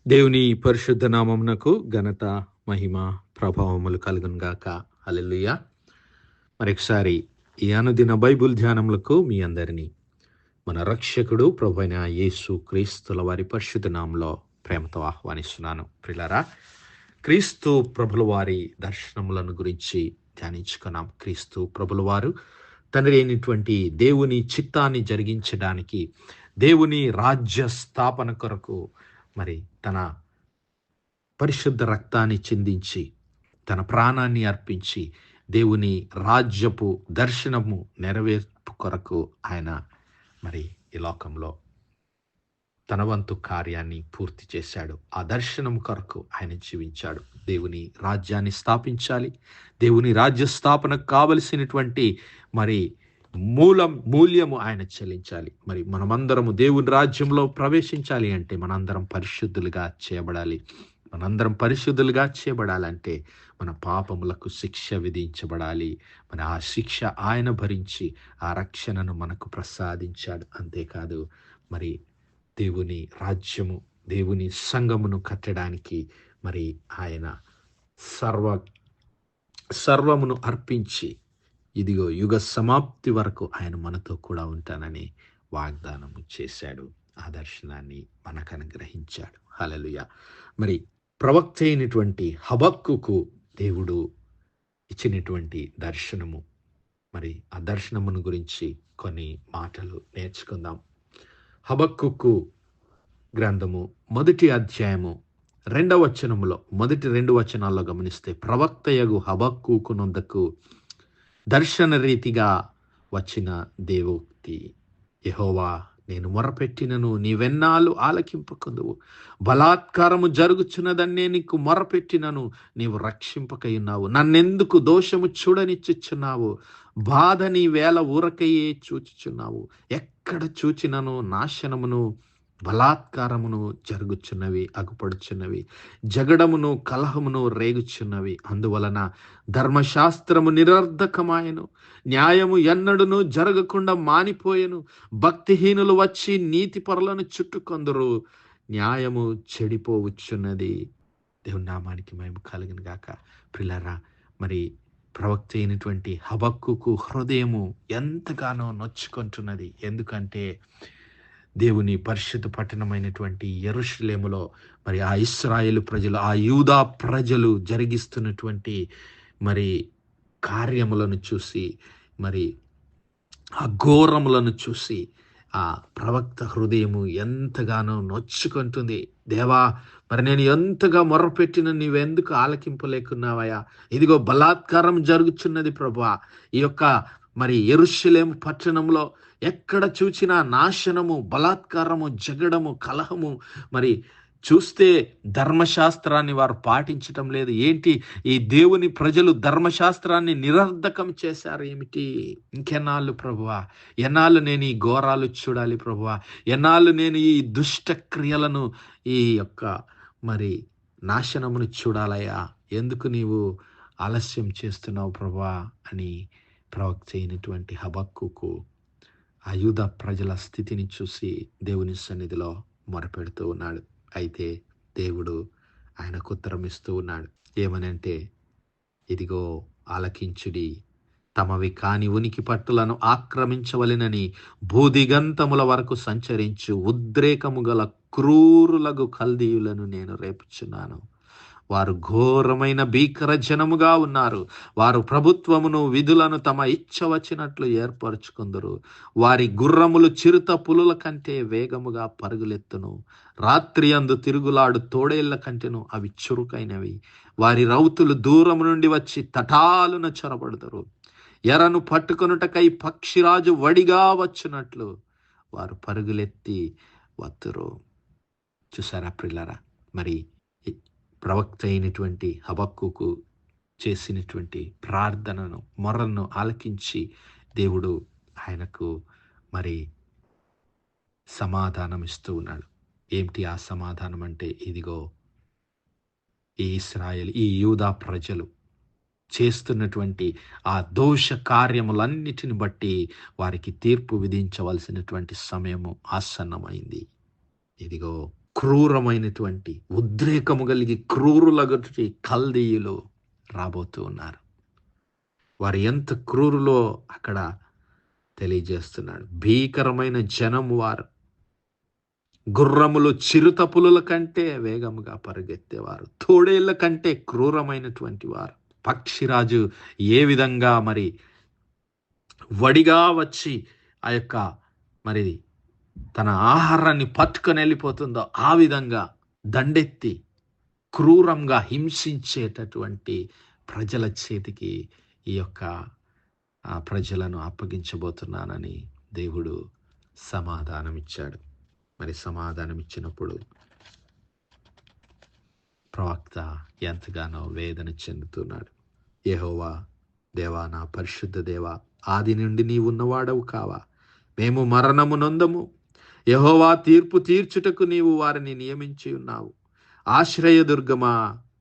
దేవుని పరిశుద్ధ నామమునకు ఘనత, మహిమ, ప్రభావములు కలుగును గాక. హల్లెలూయా. మరొకసారి ఈ అనుదిన బైబిల్ ధ్యానములకు మీ అందరినీ మన రక్షకుడు ప్రభువైన యేసు క్రీస్తుల వారి పరిశుద్ధ నామములో ప్రేమతో ఆహ్వానిస్తున్నాను. ప్రియులారా, క్రీస్తు ప్రభుల వారి దర్శనములను గురించి ధ్యానించుకున్నాం. క్రీస్తు ప్రభుల వారు తండ్రి అయినటువంటి దేవుని చిత్తాన్ని జరిగించడానికి, దేవుని రాజ్య స్థాపన కొరకు మరి తన పరిశుద్ధ రక్తాన్ని చిందించి, తన ప్రాణాన్ని అర్పించి, దేవుని రాజ్యపు దర్శనము నెరవేర్పు కొరకు ఆయన మరి ఈ లోకంలో తన వంతు కార్యాన్ని పూర్తి చేశాడు. ఆ దర్శనం కొరకు ఆయన జీవించాడు. దేవుని రాజ్యాన్ని స్థాపించాలి. దేవుని రాజ్య స్థాపనకు కావలసినటువంటి మరి మూల్యము ఆయన చెల్లించాలి. మరి మనమందరము దేవుని రాజ్యంలో ప్రవేశించాలి అంటే మనందరం పరిశుద్ధులుగా చేయబడాలి. మనందరం పరిశుద్ధులుగా చేయబడాలంటే మన పాపములకు శిక్ష విధించబడాలి. మన ఆ శిక్ష ఆయన భరించి ఆ రక్షణను మనకు ప్రసాదించాడు. అంతేకాదు మరి దేవుని రాజ్యము, దేవుని సంఘమును కట్టడానికి మరి ఆయన సర్వమును అర్పించి ఇదిగో యుగ సమాప్తి వరకు ఆయన మనతో కూడా ఉంటానని వాగ్దానము చేశాడు. ఆ దర్శనాన్ని మనకు అనుగ్రహించాడు. హల్లెలూయా. మరి ప్రవక్త అయినటువంటి హబక్కుకు దేవుడు ఇచ్చినటువంటి దర్శనము, మరి ఆ దర్శనమును గురించి కొన్ని మాటలు నేర్చుకుందాం. హబక్కుకు గ్రంథము 1వ అధ్యాయము 2వ వచనములో, మొదటి 2 వచనాల్లో గమనిస్తే, ప్రవక్తయగు హబక్కుకు నొద్దకు దర్శన రీతిగా వచ్చిన దేవోక్తి. యెహోవా, నేను మొరపెట్టినను నీవెన్నాళ్ళు ఆలకింపకుందువు. బలాత్కారము జరుగుచున్నదన్నే నీకు మొరపెట్టినను నీవు రక్షింపకయున్నావు. నన్నెందుకు దోషము చూడనిచ్చుచున్నావు? బాధ నీ వేళ ఊరకయే చూచుచున్నావు. ఎక్కడ చూచినను నాశనమును బలాత్కారమును జరుగుచున్నవి, అగుపడుచున్నవి. జగడమును కలహమును రేగుచున్నవి. అందువలన ధర్మశాస్త్రము నిరర్ధకమాయను, న్యాయము ఎన్నడును జరగకుండా మానిపోయెను. భక్తిహీనులు వచ్చి నీతి పరులను చుట్టుకొందరు. న్యాయము చెడిపోవచ్చున్నది. దేవుని నామానికి మహిమ కలుగును గాక. ప్రియులారా, మరి ప్రవక్త అయినటువంటి హబక్కుకు హృదయము ఎంతగానో నొచ్చుకుంటున్నది. ఎందుకంటే దేవుని పరిశుద్ధ పట్టణమైనటువంటి యెరూషలేములో మరి ఆ ఇశ్రాయేలు ప్రజలు, ఆ యూదా ప్రజలు జరిగిస్తున్నటువంటి మరి కార్యములను చూసి, మరి ఆ ఘోరములను చూసి ఆ ప్రవక్త హృదయము ఎంతగానో నొచ్చుకుంటుంది. దేవా, మరి నేను ఎంతగా మొర్రపెట్టిన నీవెందుకు ఆలకింపలేకున్నావయ్యా? ఇదిగో బలాత్కారం జరుగుచున్నది ప్రభువా. ఈ యొక్క మరి యెరూషలేము పట్టణంలో ఎక్కడ చూచినా నాశనము, బలాత్కారము, జగడము, కలహము. మరి చూస్తే ధర్మశాస్త్రాన్ని వారు పాటించటం లేదు. ఏంటి, ఈ దేవుని ప్రజలు ధర్మశాస్త్రాన్ని నిరర్ధకం చేశారు ఏమిటి? ఇంకెన్నాళ్ళు ప్రభువా? ఎన్నాళ్ళు నేను ఈ ఘోరాలు చూడాలి ప్రభువా? ఎన్నాళ్ళు నేను ఈ దుష్ట క్రియలను, ఈ యొక్క మరి నాశనమును చూడాలయ్యా? ఎందుకు నీవు ఆలస్యం చేస్తున్నావు ప్రభువా అని ప్రవక్త అయినటువంటి హబక్కుకు ఆ యూదా ప్రజల స్థితిని చూసి దేవుని సన్నిధిలో మొరపెడుతూ ఉన్నాడు. అయితే దేవుడు ఆయనకు ఉత్తరం ఇస్తూ ఉన్నాడు. ఏమనంటే, ఇదిగో ఆలకించుడి, తమవి కాని ఉనికి పట్టులను ఆక్రమించవలెనని భూదిగంతముల వరకు సంచరించు ఉద్రేకము గల క్రూరులగు కల్దీయులను నేను రేపుచున్నాను. వారు ఘోరమైన భీకర జనముగా ఉన్నారు. వారు ప్రభుత్వమును విధులను తమ ఇచ్చ వచ్చినట్లు ఏర్పరచుకుందరు. వారి గుర్రములు చిరుత పులుల కంటే వేగముగా పరుగులెత్తును. రాత్రి అందు తిరుగులాడు తోడేళ్ల కంటేను అవి చురుకైనవి. వారి రౌతులు దూరము నుండి వచ్చి తటాలున చొరబడతారు. ఎరను పట్టుకొనుటకై పక్షిరాజు వడిగా వచ్చునట్లు వారు పరుగులెత్తి వత్తురు. చూసారా ప్రియులారా, మరి ప్రవక్త అయినటువంటి హబక్కుకు చేసినటువంటి ప్రార్థనను, మొరను ఆలకించి దేవుడు ఆయనకు మరి సమాధానం ఇస్తూ ఉన్నాడు. ఏమిటి ఆ సమాధానం అంటే, ఇదిగో ఈ ఇశ్రాయేలు, ఈ యూదా ప్రజలు చేస్తున్నటువంటి ఆ దోష కార్యములన్నిటిని బట్టి వారికి తీర్పు విధించవలసినటువంటి సమయము ఆసన్నమైంది. ఇదిగో క్రూరమైనటువంటి ఉద్రేకము కలిగి క్రూరులగటి కల్దీయులు రాబోతూ ఉన్నారు. వారు ఎంత క్రూరులో అక్కడ తెలియజేస్తున్నాడు. భీకరమైన జనం వారు. గుర్రములు చిరుతపులుల కంటే వేగముగా పరిగెత్తేవారు, తోడేళ్ల కంటే క్రూరమైనటువంటి వారు. పక్షిరాజు ఏ విధంగా మరి వడిగా వచ్చి ఆ యొక్క మరి తన ఆహారాన్ని పట్టుకొని వెళ్ళిపోతుందో ఆ విధంగా దండెత్తి క్రూరంగా హింసించేటటువంటి ప్రజల చేతికి ఈ యొక్క ప్రజలను అప్పగించబోతున్నానని దేవుడు సమాధానం ఇచ్చాడు. మరి సమాధానం ఇచ్చినప్పుడు ప్రవక్త ఎంతగానో వేదన చెందుతున్నాడు. యెహోవా దేవా, నా పరిశుద్ధ దేవా, ఆది నుండి నీవు ఉన్నవాడవు కావా? మేము మరణము నొందము. యెహోవా, తీర్పు తీర్చుటకు నీవు వారిని నియమించి ఉన్నావు. ఆశ్రయదుర్గమా,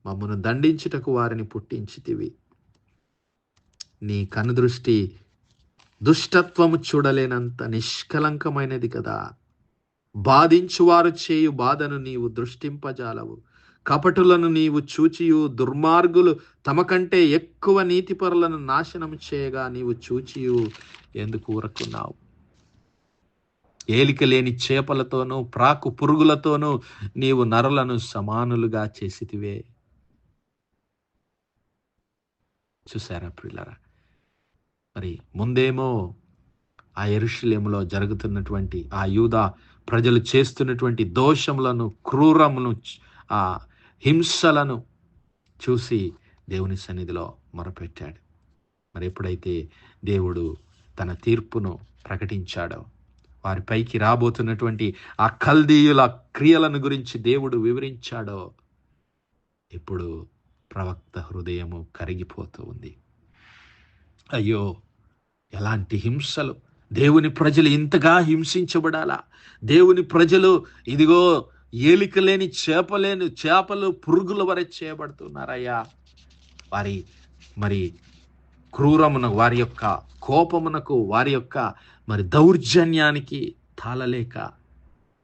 మమ్మను దండించుటకు వారిని పుట్టించితివి. నీ కనుదృష్టి దుష్టత్వము చూడలేనంత నిష్కలంకమైనది కదా. బాధించువారు చేయు బాధను నీవు దృష్టింపజాలవు. కపటులను నీవు చూచియు దుర్మార్గులు తమ కంటే ఎక్కువ నీతిపరులను నాశనం చేయగా నీవు చూచియు ఎందుకు ఊరకున్నావు? ఏలిక లేని చేపలతోనూ ప్రాకు పురుగులతోనూ నీవు నరులను సమానులుగా చేసితివే. చూసారా ప్రియులారా? మరి ముందేమో ఆ యెరూషలేములో జరుగుతున్నటువంటి ఆ యూదా ప్రజలు చేస్తున్నటువంటి దోషములను, క్రూరమును, ఆ హింసలను చూసి దేవుని సన్నిధిలో మొరపెట్టాడు. మరి ఎప్పుడైతే దేవుడు తన తీర్పును ప్రకటించాడో, వారిపైకి రాబోతున్నటువంటి ఆ కల్దీయుల క్రియలను గురించి దేవుడు వివరించాడో, ఇప్పుడు ప్రవక్త హృదయము కరిగిపోతూ ఉంది. అయ్యో, ఎలాంటి హింసలు! దేవుని ప్రజలు ఇంతగా హింసించబడాలా? దేవుని ప్రజలు ఇదిగో ఏలిక లేని చేపలు పురుగుల వరే చేయబడుతున్నారయ్యా. వారి మరి క్రూరమున, వారి యొక్క కోపమునకు, వారి యొక్క మరి దౌర్జన్యానికి తాళలేక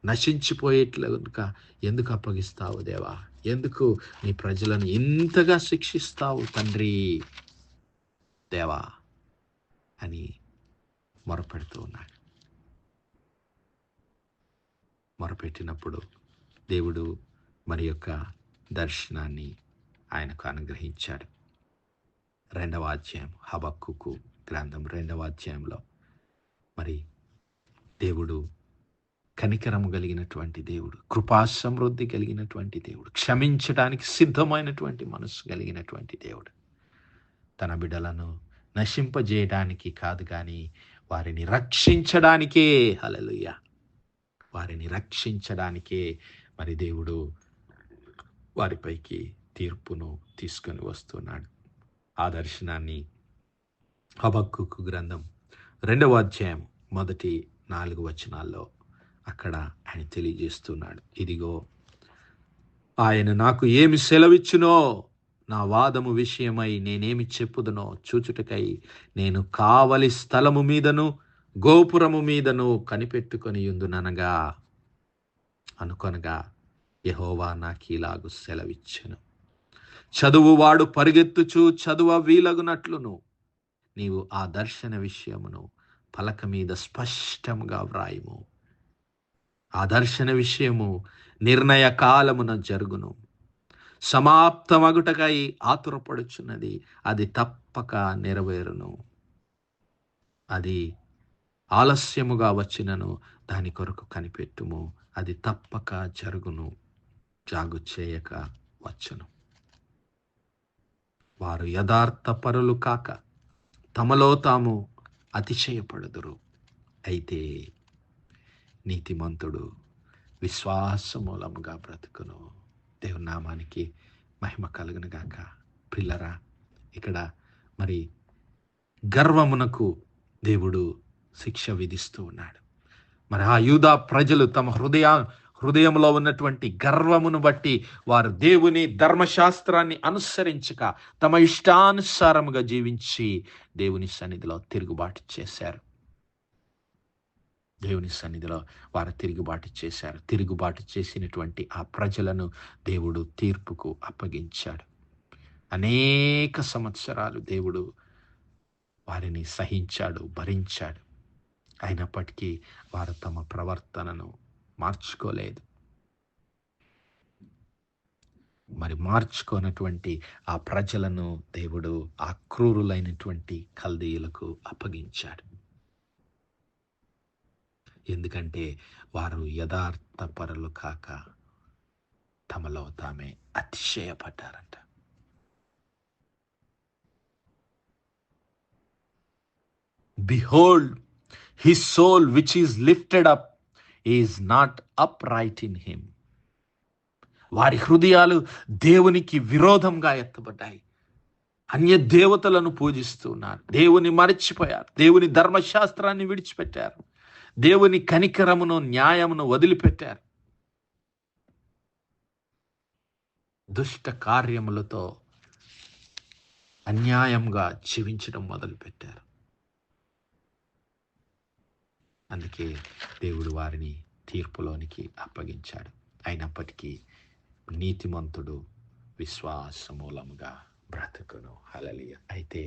నశించిపోయేట్లుగా ఎందుకు అప్పగిస్తావు దేవా? ఎందుకు నీ ప్రజలను ఇంతగా శిక్షిస్తావు తండ్రి దేవా అని మొరపెడుతూ ఉన్నాడు. మొరపెట్టినప్పుడు దేవుడు మరి యొక్క దర్శనాన్ని ఆయనకు అనుగ్రహించాడు. 2వ అధ్యాయం, హబక్కూకు గ్రంథం 2వ అధ్యాయంలో మరి దేవుడు కనికరము కలిగినటువంటి దేవుడు, కృపా సమృద్ధి కలిగినటువంటి దేవుడు, క్షమించడానికి సిద్ధమైనటువంటి మనసు కలిగినటువంటి దేవుడు. తన బిడ్డలను నశింపజేయడానికి కాదు కానీ వారిని రక్షించడానికే, హల్లెలూయా, వారిని రక్షించడానికే మరి దేవుడు వారిపైకి తీర్పును తీసుకొని వస్తున్నాడు. ఆ దర్శనాన్ని హబక్కూకు గ్రంథం 2వ అధ్యాయం మొదటి 4 వచనాల్లో అక్కడ ఆయన తెలియజేస్తున్నాడు. ఇదిగో, ఆయన నాకు ఏమి సెలవిచ్చునో, నా వాదము విషయమై నేనేమి చెప్పుదునో చూచుటకై నేను కావలి స్థలము మీదను గోపురము మీదను కనిపెట్టుకొని యుందుననగా అనుకొనగా యెహోవా నాకీలాగు సెలవిచ్చెను. చదువువాడు పరిగెత్తుచు చదువ వీలగునట్లును నీవు ఆ దర్శన విషయమును పలక మీద స్పష్టంగా వ్రాయుము. ఆ దర్శన విషయము నిర్ణయ కాలమున జరుగును. సమాప్తమగుటకై ఆతురపడుచున్నది, అది తప్పక నెరవేరును. అది ఆలస్యముగా వచ్చినను దాని కొరకు కనిపెట్టుము, అది తప్పక జరుగును, జాగు చేయక వచ్చును. వారు యథార్థ పరులు కాక తమలో తాము అతిశయపడుదురు. అయితే నీతిమంతుడు విశ్వాసమూలముగా బ్రతుకును. దేవుని నామానికి మహిమ కలుగును గాక. పిల్లరా, ఇక్కడ మరి గర్వమునకు దేవుడు శిక్ష విధిస్తూ ఉన్నాడు. మరి ఆ యూదా ప్రజలు తమ హృదయంలో ఉన్నటువంటి గర్వమును బట్టి వారు దేవుని ధర్మశాస్త్రాన్ని అనుసరించక తమ ఇష్టానుసారముగా జీవించి దేవుని సన్నిధిలో తిరుగుబాటు చేశారు. దేవుని సన్నిధిలో వారు తిరుగుబాటు చేశారు. తిరుగుబాటు చేసినటువంటి ఆ ప్రజలను దేవుడు తీర్పుకు అప్పగించాడు. అనేక సంవత్సరాలు దేవుడు వారిని సహించాడు, భరించాడు. అయినప్పటికీ వారు తమ ప్రవర్తనను మార్చుకోలేదు. మరి మార్చుకోనటువంటి ఆ ప్రజలను దేవుడు ఆ క్రూరులైనటువంటి కల్దీయులకు అప్పగించాడు. ఎందుకంటే వారు యథార్థపరులు కాక తమలో తామే అతిశయపడ్డారంట. Behold, his soul which is lifted up is not upright in him. వారి హృదయాలు దేవునికి విరోధంగా ఎత్తబడ్డాయి. అన్య దేవతలను పూజిస్తున్నారు. దేవుని మరచిపోయారు. దేవుని ధర్మశాస్త్రాన్ని విడిచిపెట్టారు. దేవుని కనికరమును, న్యాయమును వదిలిపెట్టారు. దుష్ట కార్యములతో అన్యాయంగా జీవించడం మొదలుపెట్టారు. అందుకే దేవుడు వారిని తీర్పులోనికి అప్పగించాడు. అయినప్పటికీ నీతిమంతుడు విశ్వాసమూలముగా బ్రతుకును. హల్లెలూయా. అయితే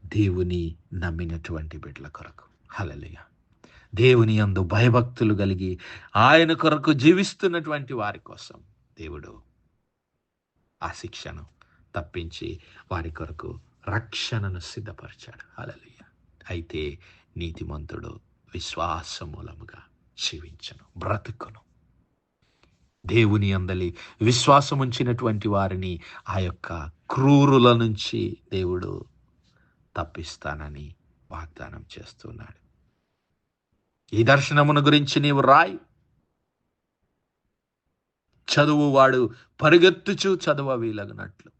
దేవుని నమ్మినటువంటి బిడ్డల కొరకు, హల్లెలూయా, దేవుని యందు భయభక్తులు కలిగి ఆయన కొరకు జీవిస్తున్నటువంటి వారి కోసం దేవుడు ఆ శిక్షను తప్పించి వారి కొరకు రక్షణను సిద్ధపరిచాడు. హల్లెలూయా. అయితే నీతిమంతుడు విశ్వాసమూలముగా జీవించను, బ్రతుకును. దేవుని అందలి విశ్వాసం ఉంచినటువంటి వారిని ఆ యొక్క క్రూరుల నుంచి దేవుడు తప్పిస్తానని వాగ్దానం చేస్తున్నాడు. ఈ దర్శనమును గురించి నీవు రాయి. చదువువాడు పరిగెత్తుచు చదువ వీలగినట్లు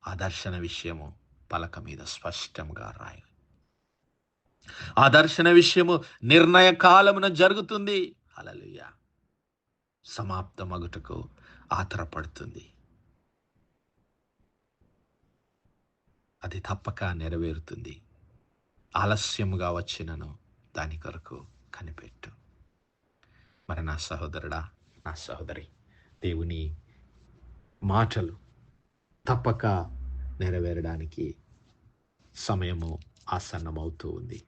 ఆ దర్శన విషయము పలక మీద స్పష్టంగా రాయి. ఆ దర్శన విషయము నిర్ణయ కాలమున జరుగుతుంది. హల్లెలూయా. సమాప్తమగుటకు ఆతరపడుతుంది. అది తప్పక నెరవేరుతుంది. ఆలస్యముగా వచ్చినను దాని కొరకు కనిపెట్టు. మరి నా సహోదరుడా, నా సహోదరి, దేవుని మాటలు తప్పక నెరవేరడానికి సమయము ఆసన్నమవుతూ ఉంది.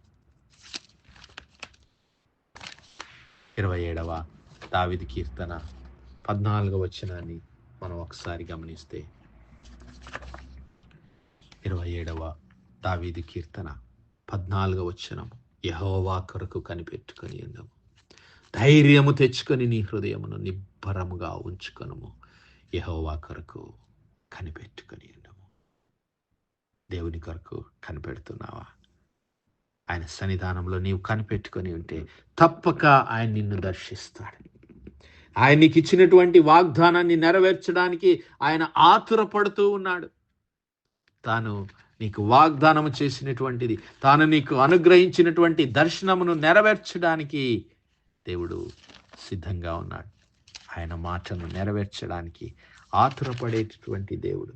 27వ దావీదు కీర్తన 14వ వచనాన్ని మనం ఒకసారి గమనిస్తే, 27వ దావీదు కీర్తన 14వ వచనం, యెహోవా కొరకు కనిపెట్టుకొని ఉందము, ధైర్యము తెచ్చుకొని నీ హృదయమును నిబ్బరముగా ఉంచుకొనుము, యెహోవా కొరకు కనిపెట్టుకొని ఉండము. దేవుని కొరకు కనిపెడుతున్నావా? ఆయన సన్నిధానంలో నీవు కనిపెట్టుకొని ఉంటే తప్పక ఆయన నిన్ను దర్శిస్తాడు. ఆయన నీకు ఇచ్చినటువంటి వాగ్దానాన్ని నెరవేర్చడానికి ఆయన ఆతురపడుతూ ఉన్నాడు. తాను నీకు వాగ్దానము చేసినటువంటిది, తాను నీకు అనుగ్రహించినటువంటి దర్శనమును నెరవేర్చడానికి దేవుడు సిద్ధంగా ఉన్నాడు. ఆయన మాటను నెరవేర్చడానికి ఆతురపడేటటువంటి దేవుడు.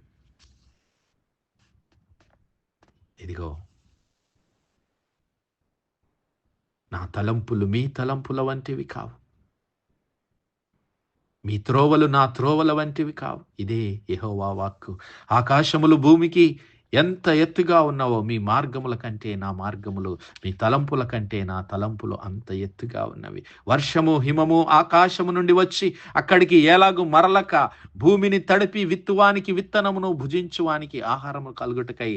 ఇదిగో, నా తలంపులు మీ తలంపుల వంటివి కావు, మీ త్రోవలు నా త్రోవల వంటివి కావు. ఇదే యెహోవా వాక్కు. ఆకాశములు భూమికి ఎంత ఎత్తుగా ఉన్నావో మీ మార్గముల కంటే నా మార్గములు, మీ తలంపుల కంటే నా తలంపులు అంత ఎత్తుగా ఉన్నవి. వర్షము హిమము ఆకాశము నుండి వచ్చి అక్కడికి ఎలాగూ మరలక, భూమిని తడిపి విత్తువానికి విత్తనమును భుజించువానికి ఆహారము కలుగుటకై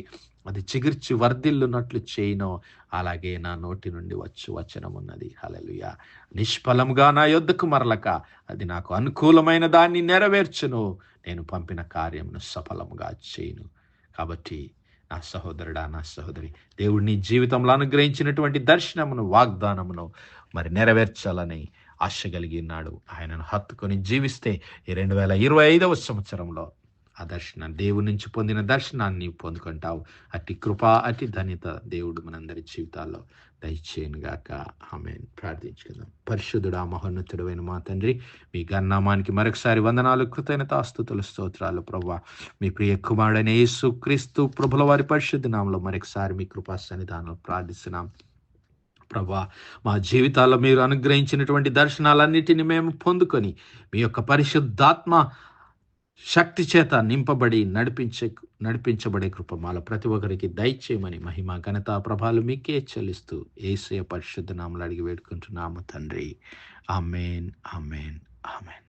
అది చిగిర్చి వర్ధిల్లునట్లు చేయనో, అలాగే నా నోటి నుండి వచ్చు వచనమున్నది. హల్లెలూయా. నిష్ఫలముగా నా యొద్దకు మరలక అది నాకు అనుకూలమైన దాన్ని నెరవేర్చును, నేను పంపిన కార్యమును సఫలముగా చేయను. కాబట్టి నా సహోదరుడా, నా సహోదరి, దేవుడు నీ జీవితంలో అనుగ్రహించినటువంటి దర్శనమును, వాగ్దానమును మరి నెరవేర్చాలని ఆశ కలిగి ఉన్నాడు. ఆయనను హత్తుకొని జీవిస్తే ఈ 2025వ సంవత్సరంలో ఆ దర్శనాన్ని, దేవుడి నుంచి పొందిన దర్శనాన్ని పొందుకుంటావు. అట్టి కృప, అట్టి ధన్యత దేవుడు మనందరి జీవితాల్లో దయచేయను గాక. ఆమేన్. ప్రార్థించుకుందాం. పరిశుద్ధుడా, మహోన్నతుడైన మా తండ్రి, మీ గణనామానికి మరొకసారి వందనాలు, కృతజ్ఞతాస్తుతులు, స్తోత్రాలు ప్రభువా. మీ ప్రియ కుమారుడైన యేసుక్రీస్తు ప్రభుల వారి పరిశుద్ధ నామములో మరొకసారి మీ కృపా సన్నిధానంలో ప్రార్థిస్తున్నాం ప్రభా, మా జీవితాల్లో మీరు అనుగ్రహించినటువంటి దర్శనాలన్నిటిని మేము పొందుకొని మీ యొక్క పరిశుద్ధాత్మ శక్తి చేత నింపబడి నడిపించబడే కృప మాలో ప్రతి ఒక్కరికి దయచేయమని మహిమ ఘనత ప్రభాలు మీకే చెల్లిస్తూ యేసయ్య పరిశుద్ధ నామములో అడిగి వేడుకుంటున్నాము తండ్రి. ఆమేన్, ఆమేన్, ఆమేన్.